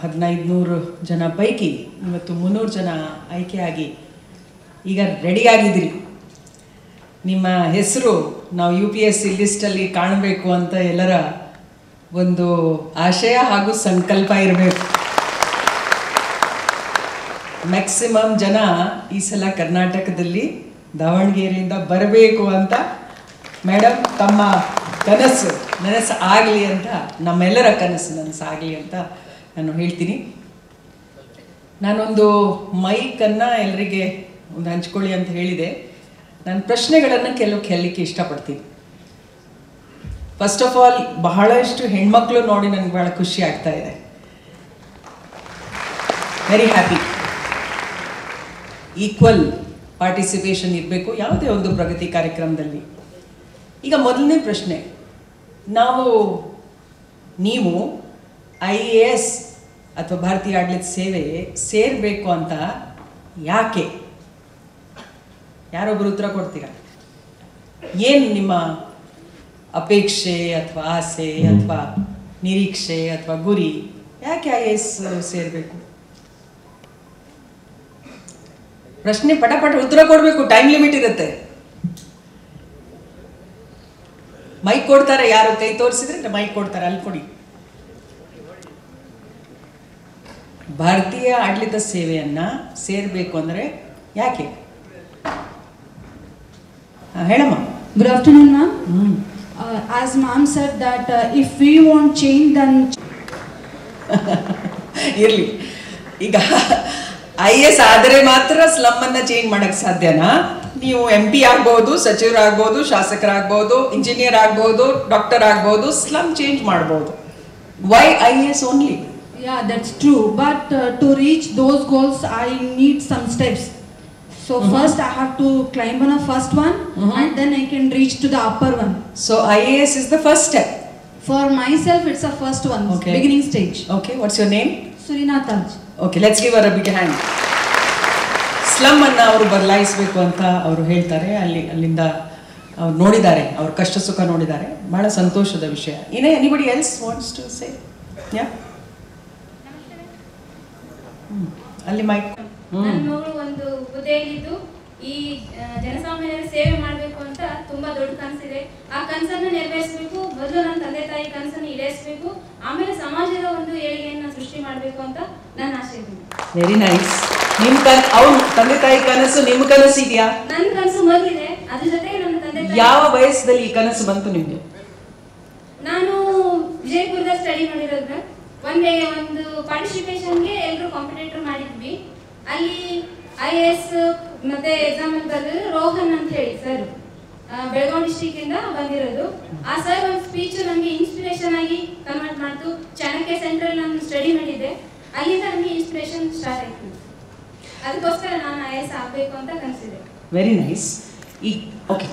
1500 ಜನ ಪೈಕಿ ಇವತ್ತು 300 ಜನ ಆಯ್ಕೆಯಾಗಿ ಈಗ ರೆಡಿಯಾಗಿದ್ದೀರಿ. ನಿಮ್ಮ ಹೆಸರು ನಾವು UPSC ಲಿಸ್ಟಲ್ಲಿ ಕಾಣಬೇಕು ಅಂತ ಎಲ್ಲರ ಒಂದು ಆಶಯ ಹಾಗೂ ಸಂಕಲ್ಪ ಇರಬೇಕು. ಮ್ಯಾಕ್ಸಿಮಮ್ ಜನ ಈ ಸಲ ಕರ್ನಾಟಕದಲ್ಲಿ ದಾವಣಗೆರೆಯಿಂದ ಬರಬೇಕು ಅಂತ ಮೇಡಮ್ ತಮ್ಮ ಕನಸು ಆಗಲಿ ಅಂತ, ನಮ್ಮೆಲ್ಲರ ಕನಸು ನನಸಾಗಲಿ ಅಂತ ನಾನು ಹೇಳ್ತೀನಿ. ನಾನೊಂದು ಮೈಕನ್ನು ಎಲ್ಲರಿಗೆ ಒಂದು ಹಂಚ್ಕೊಳ್ಳಿ ಅಂತ ಹೇಳಿದೆ. ನಾನು ಪ್ರಶ್ನೆಗಳನ್ನು ಕೆಲವು ಕೇಳಲಿಕ್ಕೆ ಇಷ್ಟಪಡ್ತೀನಿ. ಫಸ್ಟ್ ಆಫ್ ಆಲ್, ಬಹಳಷ್ಟು ಹೆಣ್ಮಕ್ಳು ನೋಡಿ ನನಗೆ ಭಾಳ ಖುಷಿ ಆಗ್ತಾ ಇದೆ. Very happy. ಈಕ್ವಲ್ ಪಾರ್ಟಿಸಿಪೇಷನ್ ಇರಬೇಕು ಯಾವುದೇ ಒಂದು ಪ್ರಗತಿ ಕಾರ್ಯಕ್ರಮದಲ್ಲಿ. ಈಗ ಮೊದಲನೇ ಪ್ರಶ್ನೆ, ನೀವು IAS ಅಥವಾ ಭಾರತೀಯ ಆಡಳಿತ ಸೇವೆ ಸೇರಬೇಕು ಅಂತ ಯಾಕೆ? ಯಾರೊಬ್ಬರು ಉತ್ತರ ಕೊಡ್ತೀರಾ? ಏನು ನಿಮ್ಮ ಅಪೇಕ್ಷೆ ಅಥವಾ ಆಸೆ ಅಥವಾ ನಿರೀಕ್ಷೆ ಅಥವಾ ಗುರಿ? ಯಾಕೆ IAS ಸೇರಬೇಕು? ಪ್ರಶ್ನೆ ಪಟ ಉತ್ತರ ಕೊಡಬೇಕು, ಟೈಮ್ ಲಿಮಿಟ್ ಇರುತ್ತೆ. ಮೈಕ್ ಕೊಡ್ತಾರೆ, ಯಾರು ಕೈ ತೋರಿಸಿದ್ರೆ ಮೈಕ್ ಕೊಡ್ತಾರೆ, ಅಲ್ಲಿ ಕೊಡಿ. ಭಾರತೀಯ ಆಡಳಿತ ಸೇವೆಯನ್ನ ಸೇರಬೇಕು ಅಂದ್ರೆ ಯಾಕೆ? ಹೇಳಮ್ಮ. Good afternoon, ma'am. As ma'am said that if we want change, then ಇರ್ಲಿ. ಈಗ IAS ಆದರೆ ಮಾತ್ರ ಸ್ಲಮ್ ಅನ್ನ ಚೇಂಜ್ ಮಾಡಕ್ ಸಾಧ್ಯನಾ? ನೀವು MP ಆಗ್ಬಹುದು, ಸಚಿವರಾಗ್ಬಹುದು, ಶಾಸಕರಾಗ್ಬಹುದು, ಇಂಜಿನಿಯರ್ ಆಗ್ಬಹುದು, ಡಾಕ್ಟರ್ ಆಗ್ಬಹುದು, ಸ್ಲಮ್ ಚೇಂಜ್ ಮಾಡಬಹುದು. Why IAS only? Yeah, that's true. But to reach those goals, I need some steps. So first I have to climb on a first one, and then I can reach to the upper one. So IAS is the first step. For myself, it's a first one, okay. Beginning stage. Okay, what's your name? Surina Taj. Okay, let's give her a big hand. Slum ಅನ್ನ ಅವರು ಬದಲಾಯಿಸಬೇಕು ಅಂತ ಅವರು ಹೇಳ್ತಾರೆ. ಅಲ್ಲಿಂದ ಅವ್ರು ನೋಡಿದ್ದಾರೆ, ಅವ್ರ ಕಷ್ಟ ಸುಖ ನೋಡಿದ್ದಾರೆ. ಬಹಳ ಸಂತೋಷದ ವಿಷಯ. Anybody else wants to say? Yeah, ಅಲ್ಲಿ ಮೈಕ್. ನನ್ನ ಮಗಳು ಒಂದು ಹುದ್ದೆಯಲ್ಲಿದ್ದು ಈ ಜನಸಾಮಾನ್ಯರ ಸೇವೆ ಮಾಡಬೇಕು ಅಂತ ತುಂಬಾ ದೊಡ್ಡ ಕನಸಿದೆ. ಆ ಕನಸನ್ನು ನೆರವೇರಿಸಬೇಕು. ಮೊದಲು ನನ್ನ ತಂದೆ ತಾಯಿ ಕನಸನ್ನು ಈಡೇರಿಸಬೇಕು, ಆಮೇಲೆ ಸಮಾಜದ ಒಂದು ಏಳಿಗೆಯನ್ನು ಸೃಷ್ಟಿ ಮಾಡಬೇಕು ಅಂತ ನನ್ನ ಆಸೆ ಇದೆ. Very nice. ಅವ್ರ ತಂದೆ ತಾಯಿ ಕನಸು, ನಿಮ್ಮ ಕನಸು ಇದೆಯಾ? ನನ್ನ ಕನಸು ಮೊದಲಿದೆ, ಅದ್ರ ಜೊತೆಗೆ ನನ್ನ ತಂದೆ ತಾಯಿ. ಯಾವ ವಯಸ್ಸಲ್ಲಿ ಈ ಕನಸು ಬಂತು ನಿಮ್ಗೆ? ನಾನು ವಿಜಯಪುರದಲ್ಲಿ ಸ್ಟಡಿ ಮಾಡಿರೋದು. ಒಂದು ಪಾರ್ಟಿಸಿಪೇಷನ್ಗೆ ಎಲ್ಲರೂ ಕಾಂಪಿಟೇಟರ್ ಮಾಡಿದ್ವಿ. ಅಲ್ಲಿ IAS ಮತ್ತೆ ಎಕ್ಸಾಮ್ ಅಲ್ಲಿ ಬರೆದ್ರು. ರೋಹನ್ ಅಂತ ಹೇಳಿ ಸರ್, ಬೆಳಗಾವಿ ಡಿಸ್ಟ್ರಿಕ್ಟ್ ಇಂದ ಬಂದಿರೋದು. ಆ ಸರ್ ಒಂದು ಸ್ಪೀಚ್ ನನಗೆ ಇನ್ಸ್ಪಿರೇಷನ್ ಆಗಿ ಕನ್ವರ್ಟ್ ಮಾಡ್ತು. ಚಾಣಕ್ಯ ಸೆಂಟ್ರಲ್ಲಿ ನಾನು ಸ್ಟಡಿ ಮಾಡಿದ್ದೆ. ಅಲ್ಲಿಂದ ನನಗೆ ಇನ್ಸ್ಪಿರೇಷನ್ ಸ್ಟಾರ್ಟ್ ಆಯ್ತು. ಅದಕ್ಕೋಸ್ಕರ ನಾನು IAS ಆಗಬೇಕು ಅಂತ ಕನಸಿದೆ. Very nice. ಓಕೆ.